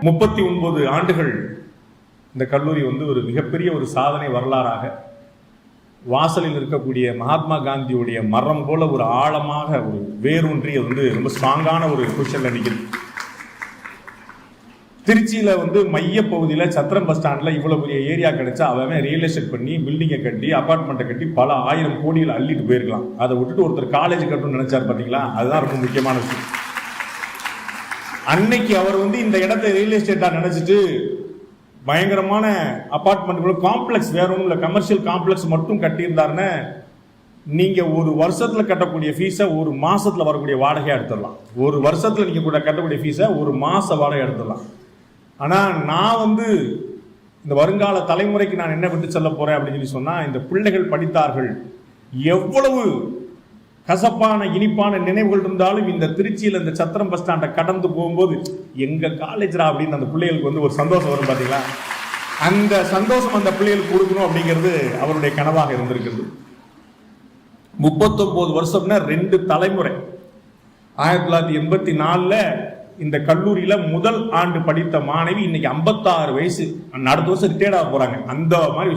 39 ஆண்டுகள் இந்த கல்லூரி ஒரு மிகப்பெரிய ஒரு சாதனை வரலாறாக வாசலில் இருக்கக்கூடிய மகாத்மா காந்தியுடைய மரம் போல ஒரு ஆழமாக ஒரு வேரூன்றி ரொம்ப ஸ்ட்ராங்கான ஒரு பொசிஷன்ல நிற்கிறது. திருச்சியில மைய பகுதியில் சத்திரம் பஸ் ஸ்டாண்ட்ல இவ்வளவு பெரிய ஏரியா கிடைச்சா அவன் ரியல் எஸ்டேட் பண்ணி பில்டிங்கை கட்டி அபார்ட்மெண்ட்டை கட்டி பல ஆயிரம் கோடியில் அள்ளிட்டு போயிருக்கலாம். அதை விட்டுட்டு ஒருத்தர் காலேஜ் கட்டணும்னு நினைச்சார் பார்த்தீங்களா? அதுதான் ரொம்ப முக்கியமான விஷயம். அன்னைக்கு அவர் இந்த இடத்தை ரியல் எஸ்டேட்டா நினைச்சிட்டு பயங்கரமான அபார்ட்மெண்ட் காம்ப்ளெக்ஸ், வேற ஒன்றும் இல்லை, கமர்ஷியல் காம்ப்ளெக்ஸ் மட்டும் கட்டியிருந்தாருன்னு நீங்க ஒரு வருஷத்துல கட்டக்கூடிய ஃபீஸை ஒரு மாசத்துல வரக்கூடிய வாடகையா எடுத்துடலாம். ஒரு வருஷத்துல நீங்க கூட கட்டக்கூடிய ஃபீஸை ஒரு மாச வாடகை எடுத்துடலாம். ஆனா நான் இந்த வருங்கால தலைமுறைக்கு நான் என்ன விட்டு செல்ல போறேன் அப்படின்னு சொல்லி சொன்னா, இந்த பிள்ளைகள் படித்தார்கள், எவ்வளவு கசப்பான இனிப்பான நினைவுகள் இருந்தாலும் இந்த திருச்சியில் இந்த சத்திரம் பஸ் ஸ்டாண்டை கடந்து போகும்போது எங்க காலேஜ்ரா அப்படின்னு அந்த பிள்ளைகளுக்கு ஒரு சந்தோஷம் வரும் பார்த்தீங்களா? அந்த சந்தோஷம் அந்த பிள்ளைகளுக்கு கொடுக்கணும் அப்படிங்கிறது அவருடைய கனவாக இருந்திருக்கிறது. 39 வருஷம்னா 2 தலைமுறை. 1984 இந்த கல்லூரியில முதல் ஆண்டு படித்த மாணவி இன்னைக்கு 56 வயசு, அடுத்த வருஷம் ரிட்டையர்ட் ஆக போறாங்க. அந்த மாதிரி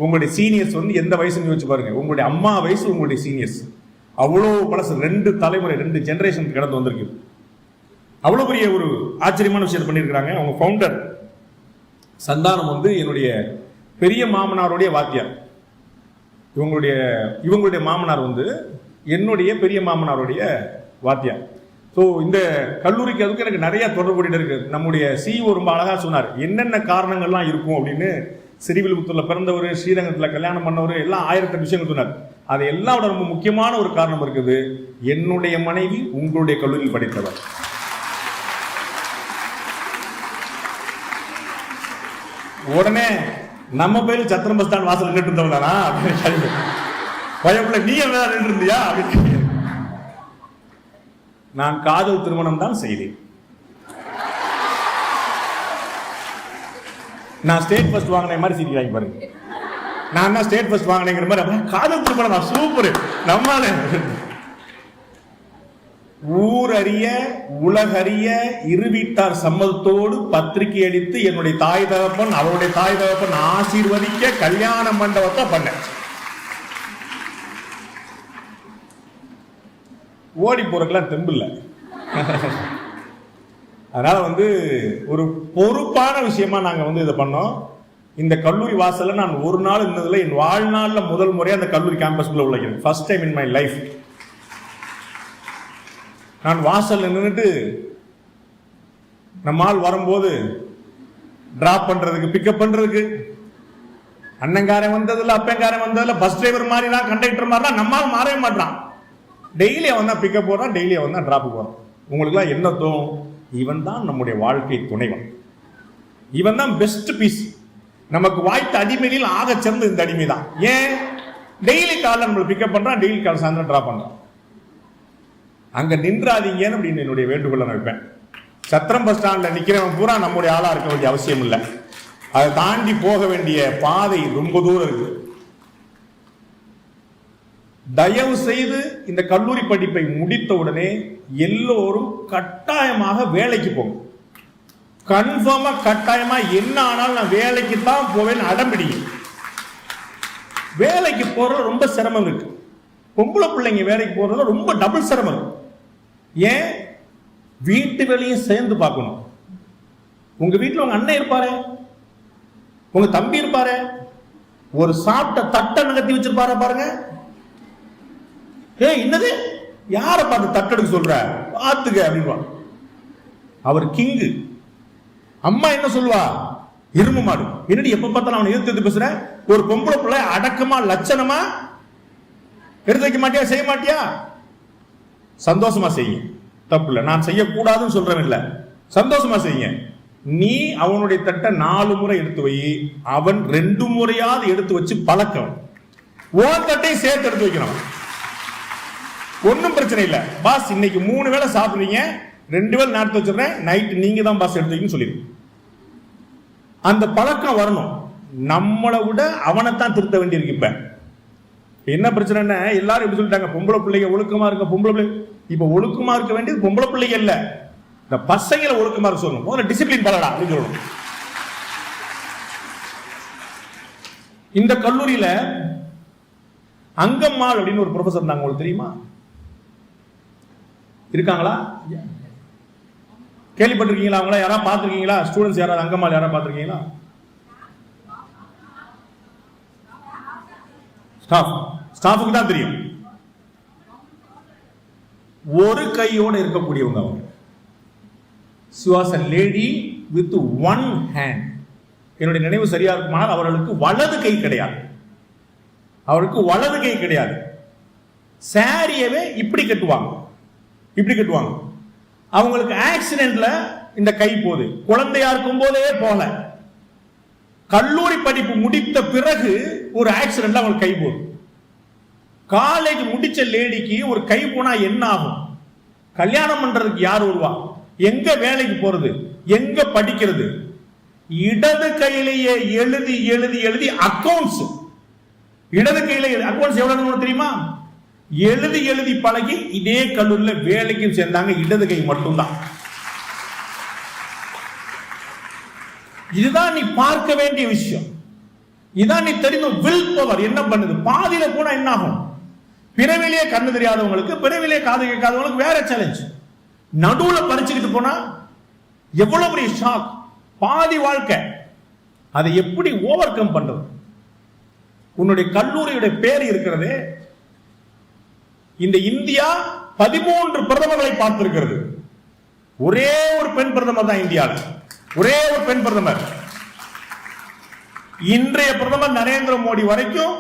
உங்களுடைய சீனியர்ஸ் எந்த வயசுன்னு யோசிச்சு பாருங்க. உங்களுடைய அம்மா வயசு உங்களுடைய சீனியர்ஸ். அவ்வளோ பழசு, 2 தலைமுறை, 2 ஜெனரேஷன் கடந்து வந்திருக்கு. அவ்வளோ பெரிய ஒரு ஆச்சரியமான விஷயத்தை பண்ணியிருக்கிறாங்க. அவங்க ஃபவுண்டர் சந்தானம் என்னுடைய பெரிய மாமனாருடைய வாத்தியார். இவங்களுடைய மாமனார் என்னுடைய பெரிய மாமனாருடைய வாத்தியார். ஸோ இந்த கல்லூரிக்கு அதுக்கு எனக்கு நிறைய தொடர்புடைய இருக்கு. நம்முடைய சிஇஓ ரொம்ப அழகா சொன்னார் என்னென்ன காரணங்கள்லாம் இருக்கும் அப்படின்னு. சிறுவில்புத்தூர்ல பிறந்தவர், ஸ்ரீரங்கத்தில் கல்யாணம் பண்ணவர், எல்லாம் 1008 விஷயங்கள் சொன்னார். அது எல்லாவோட ரொம்ப முக்கியமான ஒரு காரணம் இருக்குது. என்னுடைய மனைவி உங்களுடைய கல்லூரியில் படித்தவர். உடனே நம்ம பேரு சத்திரம் பஸ் ஸ்டாண்ட் வாசல் நின்று இருந்தவனா அப்படின்னு பயப்புல நீ என்ன நின்று இருந்தியா அப்படின்னு. நான் காதல் திருமணம் தான் செய்தேன். நான் ஸ்டேட் ஃபர்ஸ்ட் வாங்கின மாதிரி சீட்டி வாங்கி பாருங்க. நான் தான் ஸ்டேட் ஃபர்ஸ்ட் வாங்கினேங்கிற மாதிரி காதல் திருமணம் சூப்பர். நம்மால ஊரறிய உலகறிய இருவீட்டார் சம்மதத்தோடு பத்திரிகை அடித்து என்னுடைய தாய் தகப்பன் அவருடைய தாய் தகப்பன் ஆசீர்வதிக்க கல்யாண மண்டபத்தை பண்ண. ஓடி போறதுக்கெல்லாம் தெம்பு இல்லை. அதனால ஒரு பொறுப்பான விஷயமா நாங்க இதை பண்ணோம். இந்த கல்லூரி வாசல்ல நான் ஒரு நாள் இருந்ததுல என் வாழ்நாள்ல முதல் முறையா அந்த கல்லூரி கேம்பஸ்குள்ள உழைக்கிறேன். First time in my life. நான் வாசல்ல நின்றுட்டு நம்மால் வரும்போது டிராப் பண்றதுக்கு, பிக்கப் பண்றதுக்கு, அண்ணங்காரன் வந்ததுல அப்பங்காரன் வந்ததுல பஸ் டிரைவர் மாதிரிலாம் கண்டக்டர் மாதிரிலாம் நம்மால் மாறவே மாட்டான். டெய்லி அவன் தான் பிக்கப் போறான், டெய்லி அவன் தான் டிராப் போறான். உங்களுக்குலாம் என்ன தோணும்? இவன் தான் நம்முடைய வாழ்க்கை துணைவன், இவன் தான் பெஸ்ட் பீஸ். நமக்கு வாய்த்த அடிமையில் ஆக சிறந்த இந்த அடிமை தான். ஏன்? டெய்லி காலைல நம்மளை பிக்கப் பண்றான், டெய்லி காலை சாயந்தரம் டிராப் பண்றான். அங்க நின்றாதீங்கன்னு அப்படின்னு என்னுடைய வேண்டுகோளை நான் வைப்பேன். சத்திரம் பஸ் ஸ்டாண்ட்ல நிக்கிறவன் பூரா நம்முடைய ஆளா இருக்க வேண்டிய அவசியம் இல்லை. அதை தாண்டி போக வேண்டிய பாதை ரொம்ப தூரம் இருக்கு. தயவு செய்து இந்த கல்லூரி படிப்பை முடித்த உடனே எல்லோரும் கட்டாயமாக வேலைக்கு போங்க. கன்ஃபார்மா கட்டாயமா என்ன ஆனாலும் நான் வேலைக்கு தான் போவேன் அடம்பிடிங்க. வேலைக்கு போறது ரொம்ப சிரமம் இருக்கு. பொம்பளை பிள்ளைங்க வேலைக்கு போறது ரொம்ப டபுள் சிரமம் இருக்கு. ஏன்? வீட்டு வேலையும் சேர்ந்து பார்க்கணும். உங்க வீட்டுல உங்க அண்ணன் இருப்பாரு, உங்க தம்பி இருப்பாரு, ஒரு சாப்பிட்ட தட்டை நகர்த்தி வச்சிருப்பாரு பாருங்க. என்னது யார பார்த்து தட்டெடுக்க சொல்ற பாத்துக்க அப்படின்பா. அவர் கிங்கு. அம்மா என்ன சொல்லுவா? எருமை மாடு. என்னடி எப்ப பார்த்தாலும் அவனை எதிர்த்து பேசுற? ஒரு பொம்பளை பிள்ளை அடக்கமா லட்சணமா எடுத்து வைக்க மாட்டியா, செய்ய மாட்டியா? சந்தோஷமா செய்ய, தப்பு இல்லை. நான் செய்யக்கூடாதுன்னு சொல்றேன் இல்ல, சந்தோஷமா செய்ய. நீ அவனுடைய தட்டை 4 முறை எடுத்து வை, அவன் 2 முறையாவது எடுத்து வச்சு பழக்கம். ஓன் தட்டையும் சேர்த்து எடுத்து வைக்கணும். ஒன்னும் பிரச்சனை இல்லை. பாஸ் இன்னைக்கு 3 வேளை சாப்பிடுறீங்க, 2 வேளை நேரத்தை வச்சிருக்கேன், நைட் நீங்க தான் பாஸ் எடுத்துக்கன்னு சொல்லிடுங்க. அந்த பழக்கம் வரணும். நம்மளை விட அவனைத்தான் திருத்த வேண்டியிருக்கு. இப்ப என்ன பிரச்சனைன்னா எல்லாரும் எப்படி சொல்லிட்டாங்க, பொம்பளை பிள்ளைங்க ஒழுக்கமா இருக்க. பொம்பளை பிள்ளை இப்ப ஒழுக்கமா இருக்க வேண்டியது பொம்பளை பிள்ளைங்க இல்ல, இந்த பசங்களை ஒழுக்கமா சொல்லணும், முதல்ல டிசிப்ளின் பலடா அப்படின்னு சொல்லணும். இந்த கல்லூரியில அங்கம்மாள் அப்படின்னு ஒரு ப்ரொஃபசர் இருந்தாங்க, உங்களுக்கு தெரியுமா? இருக்காங்களா? கேள்விப்பட்டிருக்கீங்களா? அவங்கள யாராவது பார்த்திருக்கீங்களா? ஸ்டூடெண்ட்ஸ் யாராவது அங்கம்மாள் யாராவது பார்த்திருக்கீங்களா? ஸ்டாஃபுக்கு தான் தெரியும். ஒரு கையோட இருக்கக்கூடியவங்க அவங்க. She was a lady with one hand. என்னுடைய நினைவு சரியா இருக்குமானால் அவர்களுக்கு வலது கை கிடையாது. அவருக்கு வலது கை கிடையாது. சாரியவே இப்படி கட்டுவாங்க, இப்படி கட்டுவாங்க. அவங்களுக்கு ஆக்சிடென்ட்ல இந்த கை போகுது. குழந்தையா இருக்கும் போதே போல, கல்லூரி படிப்பு முடித்த பிறகு ஒரு ஆக்சிடென்ட்ல அவங்களுக்கு கை போகுது. காலேஜ் முடிச்ச லேடிக்கு ஒரு கை போனா என்ன ஆகும்? கல்யாணம் பண்றதுக்கு யார் வருவா? எங்க வேலைக்கு போறது? எங்க படிக்கிறது? இடது கையிலேயே எழுதி எழுதி எழுதி அக்கவுண்ட்ஸ், இடது கையில அக்கவுண்ட்ஸ் எவ்வளவு தெரியுமா? எழுதி எழுதி பழகி இதே கல்லூரியில் வேலைக்கும் சேர்ந்தாங்க. இடது கை மட்டும்தான். இதுதான் நீ பார்க்க வேண்டிய விஷயம். இதான் நீ தெரிந்த வில் பவர் என்ன பண்ணுது. பாதியில போனா என்ன ஆகும்? பிறவிலேயே கண்ணு தெரியாதவங்களுக்கு, பிறவிலேயே காது கேட்காதவங்களுக்கு வேற சேலஞ்ச். நடுவுல பறிச்சுக்கிட்டு போனா எவ்வளவு பெரிய ஷாக். பாதி வாழ்க்கை. அதை எப்படி ஓவர் கம் பண்றது? உன்னுடைய கல்லூரியுடைய பேர் இருக்கிறது. இந்த இந்தியா 13 பிரதமர்களை பார்த்திருக்கிறது. ஒரே ஒரு பெண் பிரதமர் தான் இந்தியாவில். ஒரே ஒரு பெண் பிரதமர். இன்றைய பிரதமர் நரேந்திர மோடி வரைக்கும்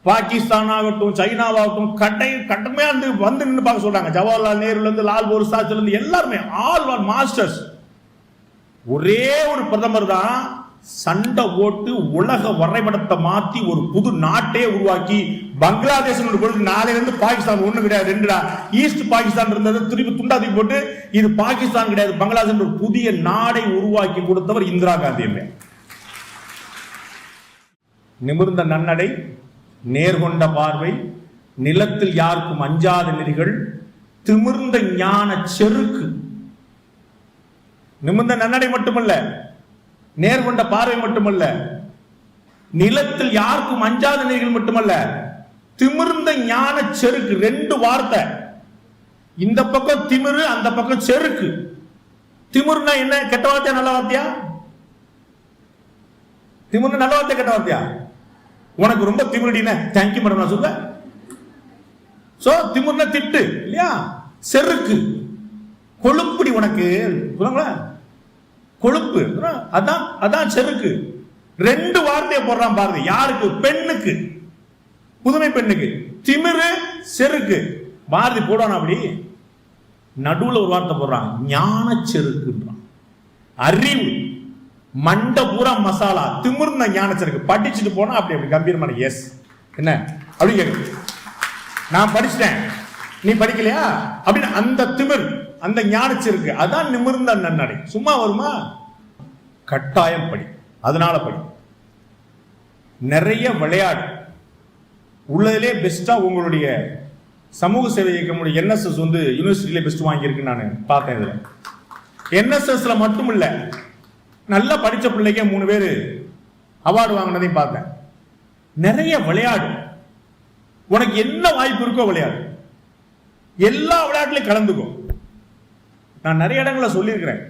பாகிஸ்தான் ஆகட்டும், சைனாவாகட்டும் கட்டமையா வந்து நின்று பார்க்க சொல்றாங்க. ஜவஹர்லால் நேருல இருந்து, லால் பகதூர் இருந்து எல்லாருமே ஆல் ஆர் மாஸ்டர்ஸ். ஒரே ஒரு பிரதமர் தான் சண்டை ஓட்டு உலக வரைபடத்தை மாத்தி ஒரு புது நாட்டே உருவாக்கி, பங்களாதேஷ் நாளைல இருந்து பாகிஸ்தான் ஒண்ணு கிடையாது, ரெண்டுடா. ஈஸ்ட் பாகிஸ்தான் இருந்தது, திருப்பி துண்டாதி போட்டு இது பாகிஸ்தான் கிடையாது பங்களாதேஷ் ஒரு புதிய நாடை உருவாக்கி கொடுத்தவர் இந்திரா காந்தி. நிமிர்ந்த நன்னடை, நேர்கொண்ட பார்வை, நிலத்தில் யாருக்கும் அஞ்சாத நெறிகள், திமிர்ந்த ஞான செருக்கு. நிமிர்ந்த நன்னடை மட்டுமல்ல, நேர்கொண்ட பார்வை மட்டுமல்ல, நிலத்தில் யாருக்கும் அஞ்சாத நெறிகள் மட்டுமல்ல, திமிர்ந்த ஞான செருக்கு. 2 வார்த்தை. இந்த பக்கம் திமிரு, அந்த பக்கம் செருக்கு. திமிர்னா என்ன? கெட்ட வார்த்தையா நல்ல வார்த்தையா? திமிர்னு நல்ல வார்த்தையா கெட்ட வார்த்தையா? உனக்கு ரொம்ப திமிருடின தேங்க்யூ மேடம் நான் சொல்ல. சோ திமிர்னா திட்டு இல்லையா? செருக்கு கொழுப்புடி உனக்கு கொழுப்பு, அதான் அதான் செருக்கு. 2 வார்த்தையை போடுறான் பாருங்க. யாருக்கு? பெண்ணுக்கு, புதுமை பெண்ணுக்கு. திமிரு, செருக்கு. பாரதி போடுவான் அப்படி. நடுவுல ஒரு வார்த்தை போடுறான், ஞான செருக்குன்றான். அறிவு மண்ட பூரா மசாலா, திமிர்ந்த ஞான செருக்கு. படிச்சுட்டு போனா அப்படி அப்படி கம்பீரமான எஸ் என்ன அப்படி கேட்கு. நான் படிச்சுட்டேன், நீ படிக்கலையா அப்படின்னு அந்த திமிர், அந்த ஞானச்சிருக்கு. அதான் நிமிர்ந்த நன்னடை. சும்மா வருமா? கட்டாயம் படி. அதனால படி. நிறைய விளையாடு. உள்ளதிலே பெஸ்டா உங்களுடைய சமூக சேவை இயக்கம் என்எஸ்எஸ் வந்து யூனிவர்சிட்டியில பெஸ்ட் வாங்கியிருக்கு. நான் பார்த்தேன். இதுல என்எஸ்எஸ்ல மட்டும் இல்ல, நல்லா படிச்ச பிள்ளைங்க 3 பேர் அவார்டு வாங்கினதையும் பார்த்தேன். நிறைய விளையாடு. உனக்கு என்ன வாய்ப்பு இருக்கோ விளையாடு. எல்லா விளையாட்டுலையும் கலந்துக்கும். நான் நிறைய இடங்களை சொல்லியிருக்கிறேன்.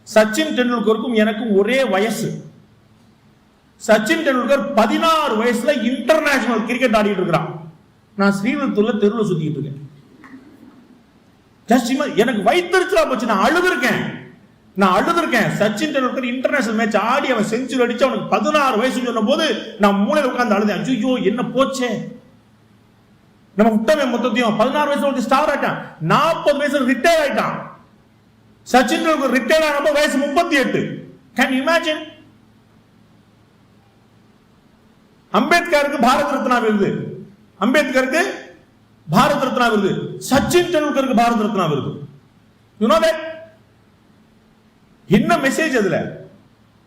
சச்சின் டெண்டுல்கருக்கும் எனக்கும் ஒரே வயசு. சச்சின் டெண்டுல்கர் 16 வயசுல இன்டர்நேஷனல் கிரிக்கெட் ஆடிட்டு இருக்கிறான். நான் ஸ்ரீவில்லிபுத்தூர்ல தெருவில் சுத்திட்டு இருக்கேன். எனக்கு வயிற்றுச்சலா போச்சு. நான் அழுதுருக்கேன். சச்சின் டெண்டுல்கர் இன்டர்நேஷனல் மேட்ச் ஆடி அவன் செஞ்சுரி அடிச்சு அவனுக்கு 16 வயசு சொன்ன போது நான் மூலையில உட்கார்ந்து அழுதேன். ஐயோ என்ன போச்சே, நம்ம விட்டமே மொத்தத்தையும். 16 வயசுல ஸ்டார் ஆயிட்டான். 40 வயசுல ரிட்டையர் ஆயிட்டான். சச்சின் டெண்டுல்கர் ரிட்டையர் ஆனப்ப வயசு 38. Can you imagine? அம்பேத்கருக்கு பாரத ரத்னா விருது, அம்பேத்கருக்கு பாரத ரத்னா விருது, சச்சின் டெண்டுல்கருக்கு பாரத ரத்னா விருது. You know that? என்ன மெசேஜ் அதுல?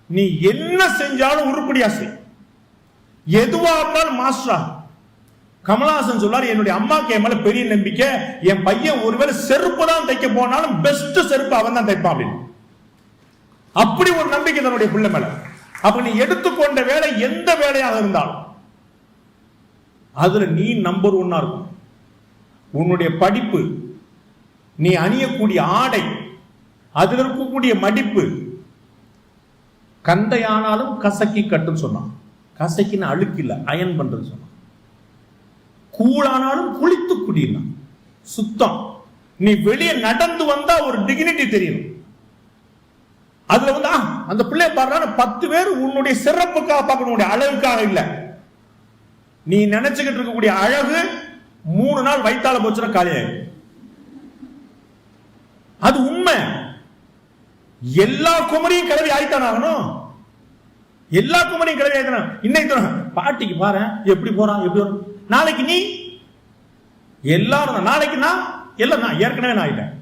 நீ என்ன செஞ்சாலும் உருப்படியா செய், எதுவா இருந்தாலும் மாஸ்டரா. கமலஹாசன் சொல்றாரு, என்னுடைய அம்மாக்கு என் மேல பெரிய நம்பிக்கை, என் பையன் ஒருவேளை செருப்பு தான் தைக்க போனாலும் பெஸ்ட் செருப்பு அவன் தான் தைப்பான் அப்படின்னு. அப்படி ஒரு நம்பிக்கை தன்னுடைய பிள்ளை மேல. அப்ப நீ எடுத்துக்கொண்ட வேலை எந்த வேலையாக இருந்தாலும் அதுல நீ நம்பர் ஒன்னா இருக்கும். உன்னுடைய படிப்பு, நீ அணியக்கூடிய ஆடை, அதில் இருக்கக்கூடிய மடிப்பு, கந்தையானாலும் கசக்கி கட்டுன்னு சொன்னான். கசக்கின்னு அழுக்கு இல்ல, அயன் பண்றது சொன்னான். கூழானாலும் குளித்து குடினா சுத்தம். நீ வெளியே நடந்து வந்தா ஒரு டிக்னிட்டி தெரியும். அதுல வந்து அந்த பிள்ளைய பாடுறான 10 பேர் உன்னுடைய சிறப்புக்காக பார்க்கணும், அழகுக்காக இல்ல. நீ நினைச்சுக்கிட்டு இருக்கக்கூடிய அழகு 3 நாள் வயித்தால போச்சுன்னா காலியாயிடும். அது உண்மை. எல்லா குமரியும் கிளவி ஆயித்தான் ஆகணும். எல்லா குமரியும் கிளவி ஆயித்தான். இன்னைக்கு பாட்டிக்கு பாரு எப்படி போறான், எப்படி வரும். நாளைக்கு நீ எல்லாரும், நாளைக்கு நான் எல்லாம், நான் ஏற்கனவே நான் ஆயிட்டேன்.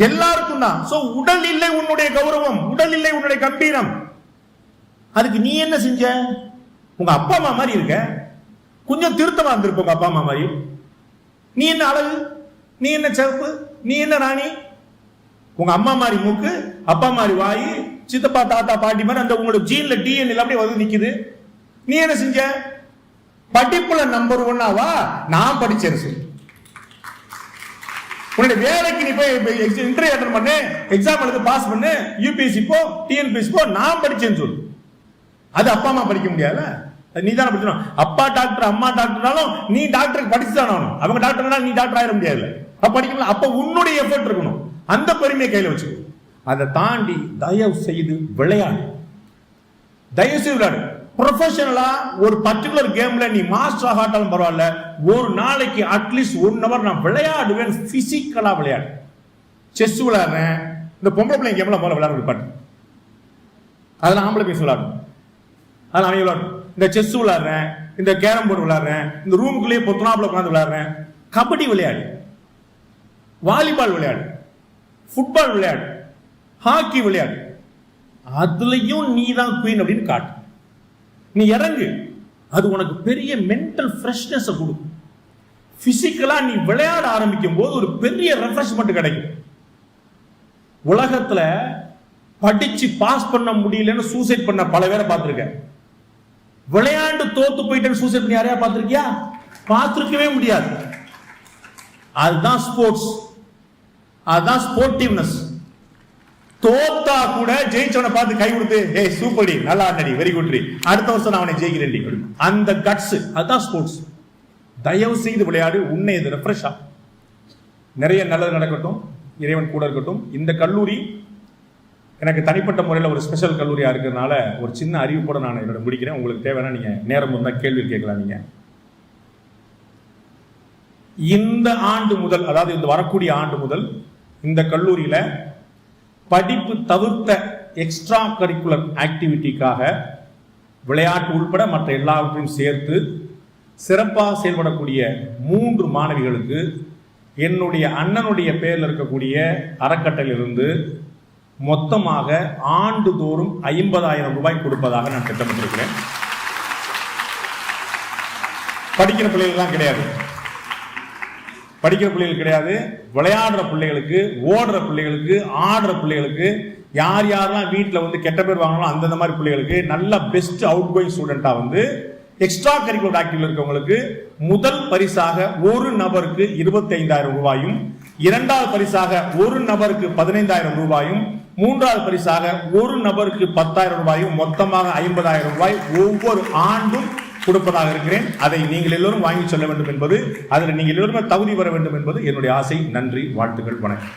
எல்லாருக்கும் தான். சோ உடல் இல்லை உன்னுடைய கௌரவம், உடல் இல்லை உன்னுடைய கம்பீரம். அதுக்கு நீ என்ன செஞ்ச? உங்க அப்பா அம்மா மாதிரி இருக்க, கொஞ்சம் திருத்தமா இருந்திருப்ப உங்க அப்பா அம்மா மாதிரி. நீ என்ன அழகு, நீ என்ன சிறப்பு, நீ என்ன ராணி? உங்க அம்மா மாதிரி மூக்கு, அப்பா மாதிரி வாய், சித்தப்பா தாத்தா பாட்டி மாதிரி அந்த உங்களோட ஜீன்ல டிஎன்ஏ அப்படியே வந்து நிக்குது. நீ என்ன செஞ்ச? படிப்புல நம்பர் 1 நான் படிச்சேன் சொல்லு. உன்னுடைய வேலைக்கு நீ போய் இன்டர்வியூ அட்டெண்ட் பண்ணு, எக்ஸாம் எழுதி பாஸ் பண்ணு, யூபிஎஸ்சி போ, டிஎன்பிஎஸ்சி போ, நான் படிச்சேன்னு சொல்லு. அது அப்பா அம்மா படிக்க முடியாது, நீ தானே படிக்கணும். அப்பா டாக்டர் அம்மா டாக்டர்னாலும் நீ டாக்டருக்கு படிச்சுதான் ஆகணும். அவங்க டாக்டர்னாலும் நீ டாக்டர் ஆயிட முடியாது. அப்ப படிக்கணும். அப்ப உன்னுடைய எஃபர்ட் இருக்கணும். அந்த பெருமையை கையில வச்சு அதை தாண்டி தயவு செய்து விளையாடு. தயவு செய்து விளையாடு. ப்ரொஃபஷனலா ஒரு பர்டிகுலர் கேம்ல நீ மாஸ்டர் ஆகாட்டாலும் பரவாயில்ல, ஒரு நாளைக்கு அட்லீஸ்ட் 1 hour நான் விளையாடுவேன். பிசிக்கலா விளையாடு. செஸ் விளையாடுறேன். இந்த பொம்பளை பிள்ளைங்க கேம்ல முதல்ல விளையாட பாட்டு, அதெல்லாம் ஆம்பளை பேசி விளையாடும், அதெல்லாம் அவங்க விளையாடும். இந்த செஸ் விளையாடுறேன், இந்த கேரம் போர்டு விளையாடுறேன், இந்த ரூமுக்குள்ளேயே பொத்தனாப்புல உட்காந்து விளையாடுறேன். கபடி விளையாடு, வாலிபால் விளையாடு, ஃபுட்பால் விளையாடு, ஹாக்கி விளையாடு. அதுலயும் நீ தான் குயின் அப்படின்னு காட்டு. நீ இறங்கு. அது உனக்கு பெரிய மென்டல் ஃப்ரெஷ்னஸ் கொடுக்கும். பிசிக்கலா நீ விளையாட ஆரம்பிக்கும் போது ஒரு பெரிய ரெஃப்ரெஷ்மெண்ட் கிடைக்கும். உலகத்துல படிச்சு பாஸ் பண்ண முடியலன்னு சூசைட் பண்ண பல பேரை பார்த்திருக்க. விளையாண்டு தோத்து போயிட்டு சூசைட் பண்ணி யாரையா பார்த்திருக்கியா? பார்த்திருக்கவே முடியாது. அதுதான் ஸ்போர்ட்ஸ், அதுதான் ஸ்போர்ட்டிவ்னஸ். தோத்தா கூட ஜெயிச்சவனை பார்த்து கை கொடுத்து, ஏய் சூப்பர்டி, நல்லா ஆடி, வெரி குட், அடுத்த வருஷம் நான் அவனை ஜெயிக்கிறேன், அந்த கட்ஸ், அதுதான் ஸ்போர்ட்ஸ். தயவு செய்து விளையாடு. உன்னை இது ரெஃப்ரெஷ் ஆகும். நிறைய நல்லது நடக்கட்டும், இறைவன் கூட இருக்கட்டும். இந்த கல்லூரி எனக்கு தனிப்பட்ட முறையில் ஒரு ஸ்பெஷல் கல்லூரியா இருக்கிறதுனால ஒரு சின்ன அறிவிப்போட நான் என்னோட முடிக்கிறேன். உங்களுக்கு தேவையான நீங்க நேரம் இருந்தால் கேள்வி கேட்கலாம். நீங்க இந்த ஆண்டு முதல், அதாவது இந்த வரக்கூடிய ஆண்டு முதல் இந்த கல்லூரியில படிப்பு தவிர்த்த எக்ஸ்ட்ரா கரிக்குலர் ஆக்டிவிட்டிக்காக விளையாட்டு உள்பட மற்ற எல்லாவற்றையும் சேர்த்து சிறப்பாக செயல்படக்கூடிய 3 மாணவிகளுக்கு என்னுடைய அண்ணனுடைய பெயரில் இருக்கக்கூடிய அறக்கட்டளையிலிருந்து மொத்தமாக ஆண்டுதோறும் 50,000 ரூபாய் கொடுப்பதாக நான் திட்டமிட்டிருக்கிறேன். படிக்கிற பிள்ளைகள்லாம் கிடையாது, படிக்கிற பிள்ளைகள் கிடையாது. விளையாடுற பிள்ளைகளுக்கு, ஓடுற பிள்ளைகளுக்கு, ஆடுற பிள்ளைகளுக்கு, யார் யாரெல்லாம் வீட்டில் வந்து கெட்ட பேர் வாங்கணும் அந்தந்த மாதிரி பிள்ளைகளுக்கு நல்ல பெஸ்ட் அவுட் கோயிங் ஸ்டூடெண்டா வந்து எக்ஸ்ட்ரா கரிக்குலர் ஆக்டிவிட்டி இருக்கவங்களுக்கு முதல் பரிசாக ஒரு நபருக்கு 25,000 ரூபாயும், இரண்டாவது பரிசாக ஒரு நபருக்கு 15,000 ரூபாயும், மூன்றாவது பரிசாக ஒரு நபருக்கு 10,000 ரூபாயும், மொத்தமாக 50,000 ரூபாய் ஒவ்வொரு ஆண்டும் கொடுப்பதாக இருக்கிறேன். அதை நீங்கள் எல்லோரும் வாங்கி சொல்ல வேண்டும் என்பது, அதில் நீங்கள் எல்லோருமே தகுதி பெற வேண்டும் என்பது என்னுடைய ஆசை. நன்றி, வாழ்த்துக்கள், வணக்கம்.